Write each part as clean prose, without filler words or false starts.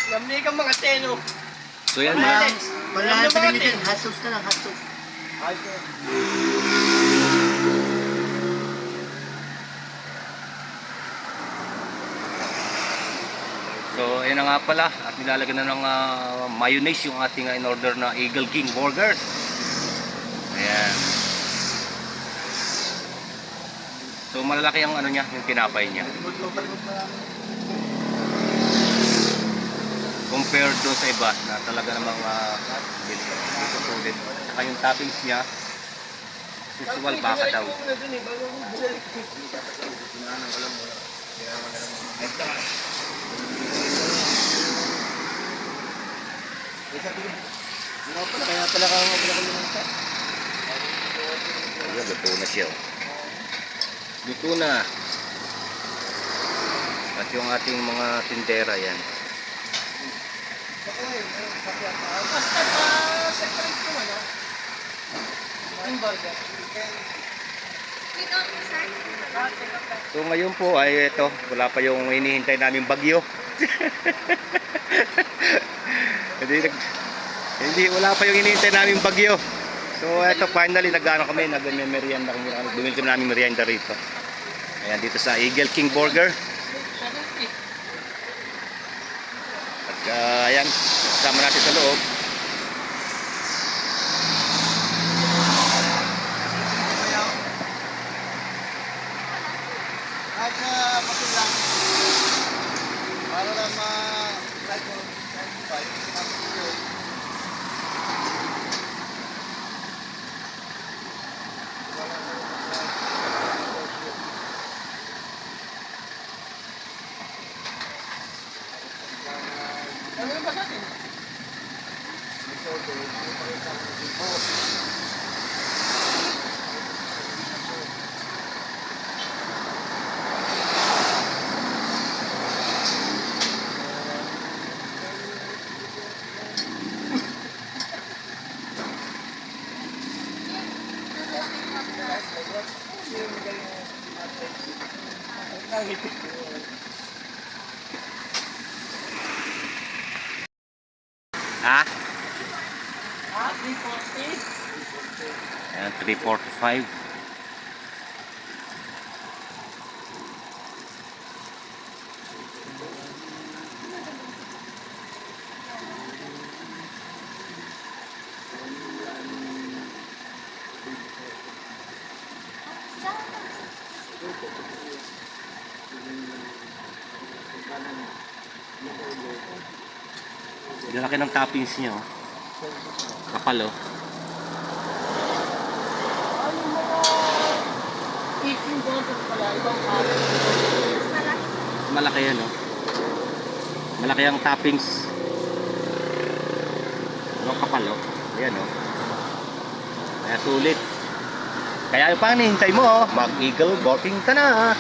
Lamni kang mga teno. So yan Wala. mga. Wala Ano na ba sa natin? din. Hot sauce na lang, hot sauce. So ayan na nga pala. At nilalagyan na ng mayonnaise yung ating in-order na Eagle King Burger. Ayan. So malalaki ang ano niya, yung tinapay niya. Compared doon sa iba na talaga namang sulit. Saka yung toppings niya, usual baka daw. Kaya pala kang lumanta. Ayan, luto na siya. Luto na. At yung ating mga tindera yan. Basta separate ko ano. Yung burger. So ngayon po ay ito, wala pa yung hinihintay namin bagyo. hindi wala pa yung hinihintay namin bagyo. So ito finally nag-ano kami, nagme-merienda kami, bumili kami namin merienda rito. Ayan dito sa Eagle King Burger. At ayan, kasama natin sa loob. Kahit na pasin lang. Para lang kahit mo tayo. Ano yung ba natin? Ha? 340. Ayan, 345. Lalaki ng toppings niya, oh. Kapal, oh. Ano mga eating burger pala, ibang araw. Malaki yan, oh. Malaki ang toppings. Ano kapal, oh. Ayan, oh. Kaya sulit. Kaya yung pang nihintay mo, oh. Mag-eagle walking ka na.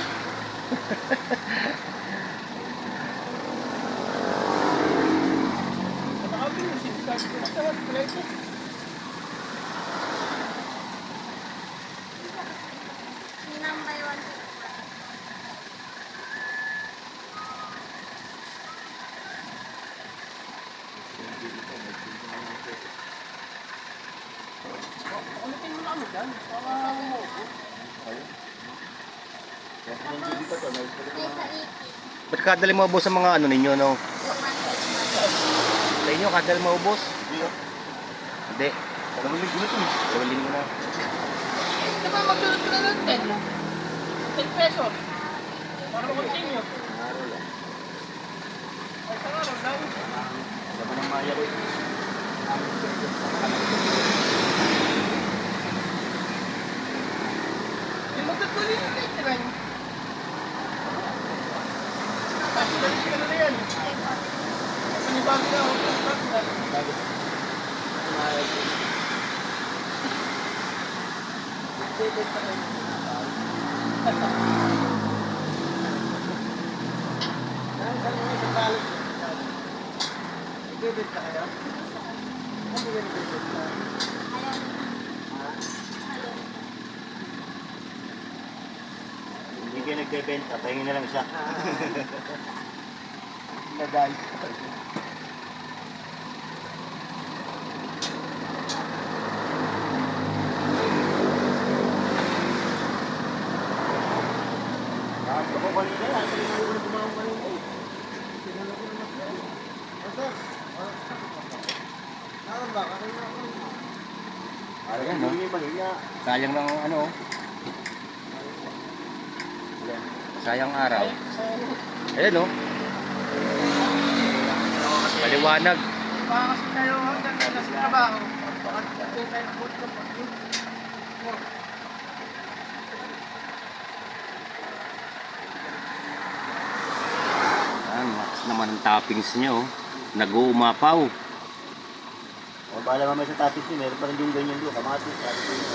Nakapin yung sintas ko. Masarap pala ito. Ulitin mo na kami dyan. Para umuupo. Ba't kadali maubos sa mga ano ninyo, no? Sa inyo, kadali maubos? Hindi. Gawalin mo na. Diba magdulot ko na ng 10? 10 pesos. Para mag-continue. Ay, sa araw daw. Sabi ng maya ko. Yung magdatuloy yung catering. Kasi dalit ka na yan. Panibago na ako. Bibit ka kaya? Ano yung bibit ka? kayo nagbebenta, pahingin na lang siya. Nadal. Ako kanina yan, kanina ko na tumawag kanina eh. Tinalo ko naman yan. Basta, naroon ba? Kanina ako. Ayan, no? Sayang ng ano. Sayang araw. Ayan, no? Maliwanag. Baka kasi tayo hanggang na sa trabaho. Baka tayo ng buot na bagyo. Ayan, lakas naman ang toppings niyo. Nag-uumapaw. O, bahala mamaya sa topics yun. Meron pa rin yung ganyan doon. Kamatis, topics yun.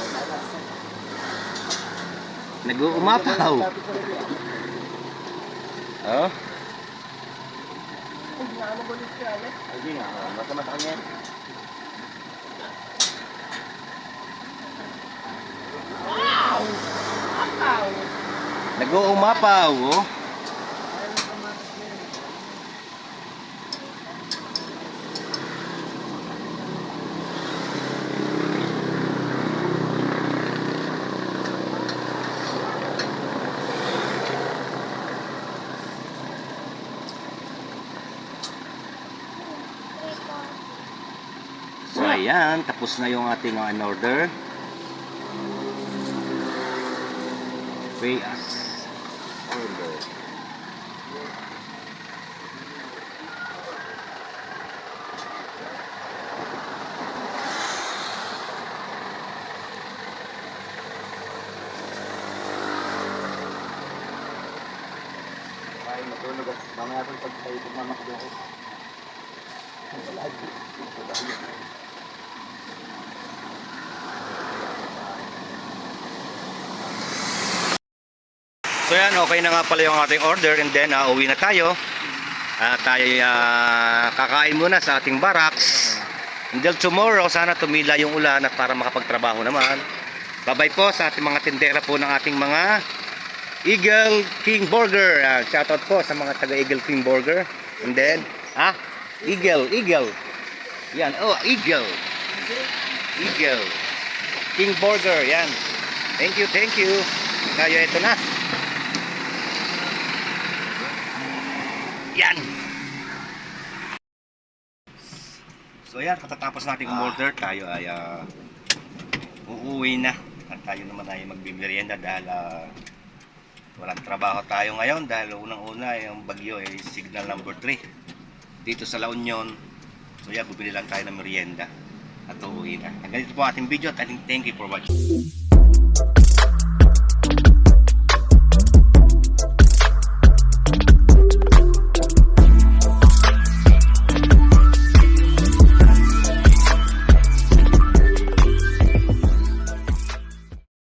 Nag-uumapaw. Oh. Ay, nakamagulit siya. Ay, di nga. Mata-mata ka niyan. Wow! Wow! Nag-uumapaw, oh. So ayan, tapos na yung ating order. Pay us. Order. Ay, matulog at mamaya ko pag tayo magmamakdo ako. So yan, okay na nga pala yung ating order and then uwi na tayo. Tayo kakain muna sa ating barracks. Until tomorrow, sana tumila yung ulan at para makapagtrabaho naman. Bye-bye po sa ating mga tindera po ng ating mga Eagle King Burger. Shoutout po sa mga taga Eagle King Burger. And then, Eagle. Yan, Eagle. Eagle King Burger, yan. Thank you. Tayo, ito na. Yan. So yan, katatapos nating umorder, tayo ay uuwi na. At tayo naman ay magbibirienda dahil walang trabaho tayo ngayon dahil unang-una yung bagyo ay signal number 3 dito sa La Union. So yan, bubili lang tayo ng merienda at uuwi na. Hanggang dito po ating video at thank you for watching.